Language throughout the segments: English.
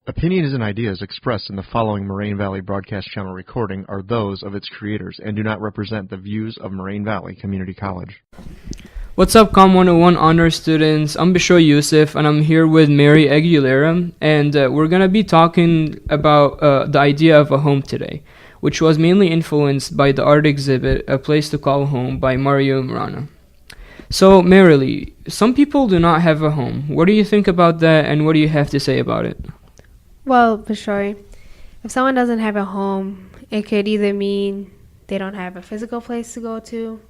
Opinions and ideas expressed in the following Moraine Valley Broadcast Channel recording are those of its creators and do not represent the views of Moraine Valley Community College. What's up, Com 101 honor students? I'm Bishoy Yusuf, and I'm here with Mary Aguilera, and we're going to be talking about the idea of a home today, which was mainly influenced by the art exhibit, A Place to Call Home by Mario Murana. So, Marilee, some people do not have a home. What do you think about that, and what do you have to say about it? Well, Bishoy, if someone doesn't have a home, it could either mean they don't have a physical place to go to,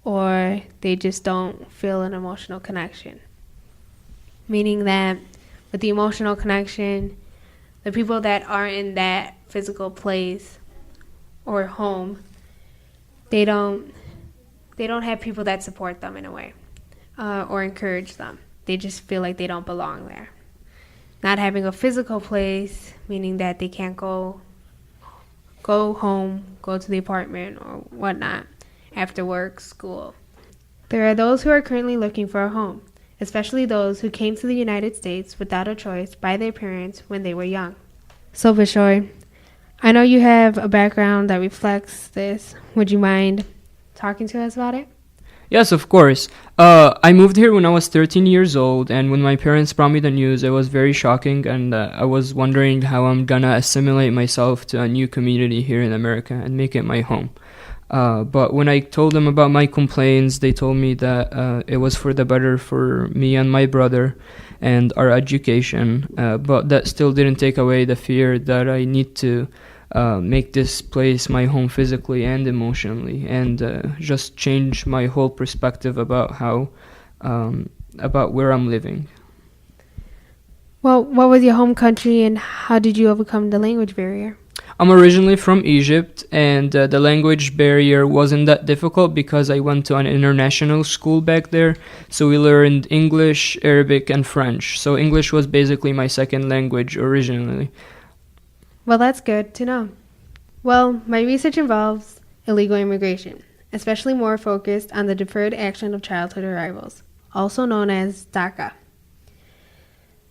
or they just don't feel an emotional connection. Meaning that with the emotional connection, the people that aren't in that physical place or home, they don't have people that support them in a way or encourage them. They just feel like they don't belong there. Not having a physical place, meaning that they can't go home, go to the apartment or whatnot after work, school. There are those who are currently looking for a home, especially those who came to the United States without a choice by their parents when they were young. So, Bishoy, I know you have a background that reflects this. Would you mind talking to us about it? Yes, of course. I moved here when I was 13 years old, and when my parents brought me the news, it was very shocking, and I was wondering how I'm gonna assimilate myself to a new community here in America and make it my home. But when I told them about my complaints, they told me that it was for the better for me and my brother and our education, but that still didn't take away the fear that I need to make this place my home physically and emotionally, and just change my whole perspective about how about where I'm living. Well, what was your home country and how did you overcome the language barrier? I'm originally from Egypt, and the language barrier wasn't that difficult because I went to an international school back there, so we learned English, Arabic, and French. So English was basically my second language originally. Well, that's good to know. Well, my research involves illegal immigration, especially more focused on the Deferred Action of Childhood Arrivals, also known as DACA.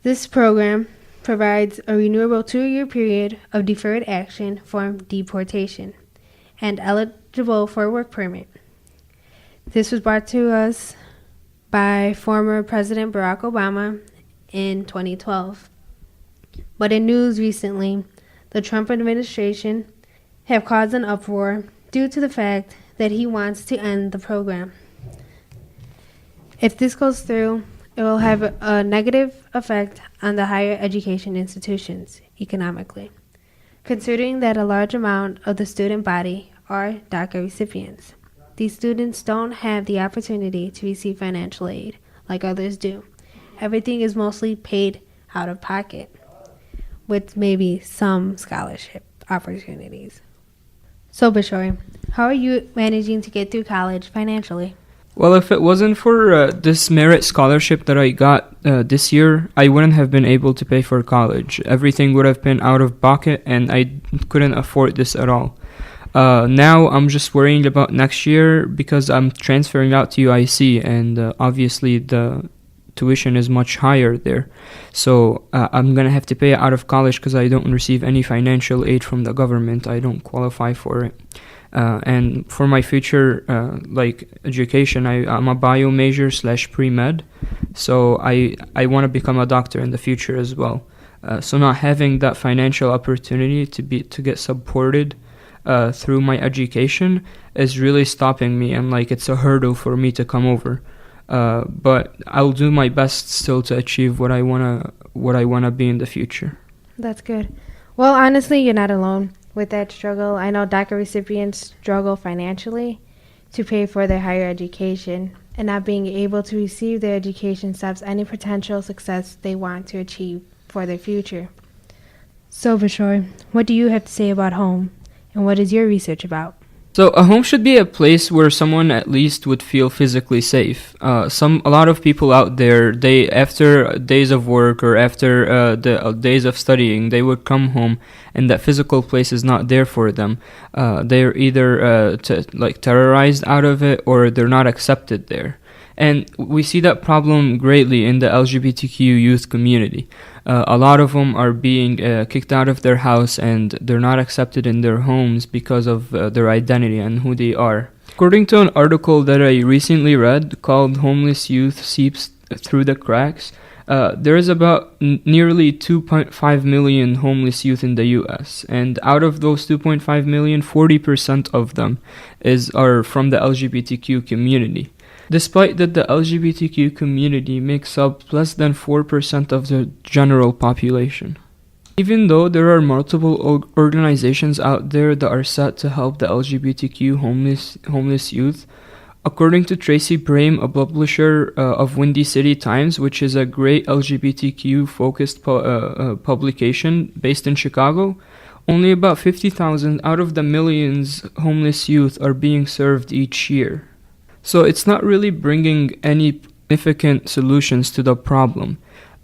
This program provides a renewable 2-year period of deferred action for deportation and eligible for a work permit. This was brought to us by former President Barack Obama in 2012. But in news recently, the Trump administration have caused an uproar due to the fact that he wants to end the program. If this goes through, it will have a negative effect on the higher education institutions economically, considering that a large amount of the student body are DACA recipients. These students don't have the opportunity to receive financial aid like others do. Everything is mostly paid out of pocket, with maybe some scholarship opportunities. So, Bishoy, how are you managing to get through college financially? Well, if it wasn't for this merit scholarship that I got this year, I wouldn't have been able to pay for college. Everything would have been out of pocket, and I couldn't afford this at all. Now I'm just worrying about next year because I'm transferring out to UIC, and obviously the tuition is much higher there. So I'm going to have to pay out of college because I don't receive any financial aid from the government. I don't qualify for it. And for my future, education, I'm a bio major / pre-med. So I want to become a doctor in the future as well. So not having that financial opportunity to get supported through my education is really stopping me, and it's a hurdle for me to come over. But I'll do my best still to achieve what I wanna be in the future. That's good. Well, honestly, you're not alone with that struggle. I know DACA recipients struggle financially to pay for their higher education, and not being able to receive their education stops any potential success they want to achieve for their future. So, Bishoy, what do you have to say about home, and what is your research about? So a home should be a place where someone at least would feel physically safe. A lot of people out there, after days of work or after the days of studying, they would come home and that physical place is not there for them. They're either terrorized out of it, or they're not accepted there. And we see that problem greatly in the LGBTQ youth community. A lot of them are being kicked out of their house, and they're not accepted in their homes because of their identity and who they are. According to an article that I recently read called "Homeless Youth Seeps Through the Cracks," there is about nearly 2.5 million homeless youth in the U.S., and out of those 2.5 million, 40% of them are from the LGBTQ community. Despite that the LGBTQ community makes up less than 4% of the general population. Even though there are multiple organizations out there that are set to help the LGBTQ homeless youth, according to Tracy Brame, a publisher of Windy City Times, which is a great LGBTQ-focused publication based in Chicago, only about 50,000 out of the millions homeless youth are being served each year. So it's not really bringing any significant solutions to the problem.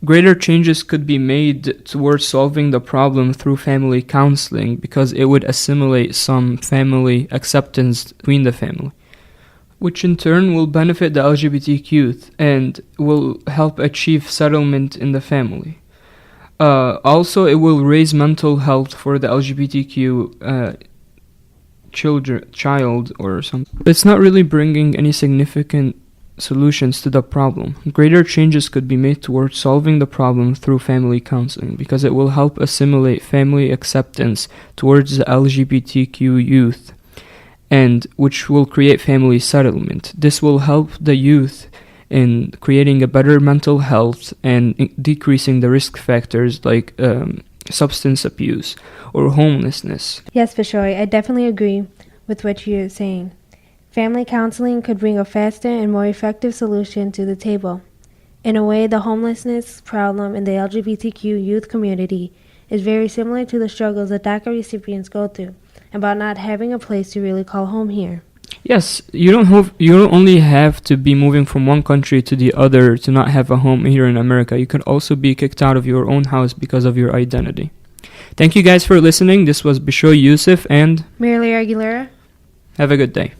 Greater changes could be made towards solving the problem through family counseling, because it would assimilate some family acceptance between the family, which in turn will benefit the LGBTQ youth and will help achieve settlement in the family. Also, it will raise mental health for the LGBTQ child or something. It's not really bringing any significant solutions to the problem. Greater changes could be made towards solving the problem through family counseling, because it will help assimilate family acceptance towards the LGBTQ youth, and which will create family settlement. This will help the youth in creating a better mental health and decreasing the risk factors like substance abuse or homelessness. Yes, Bishoy, I definitely agree with what you're saying. Family counseling could bring a faster and more effective solution to the table. In a way, the homelessness problem in the LGBTQ youth community is very similar to the struggles that DACA recipients go through about not having a place to really call home here. Yes, you don't only have to be moving from one country to the other to not have a home here in America. You could also be kicked out of your own house because of your identity. Thank you guys for listening. This was Bishoy Yusuf and Marilee Aguilera. Have a good day.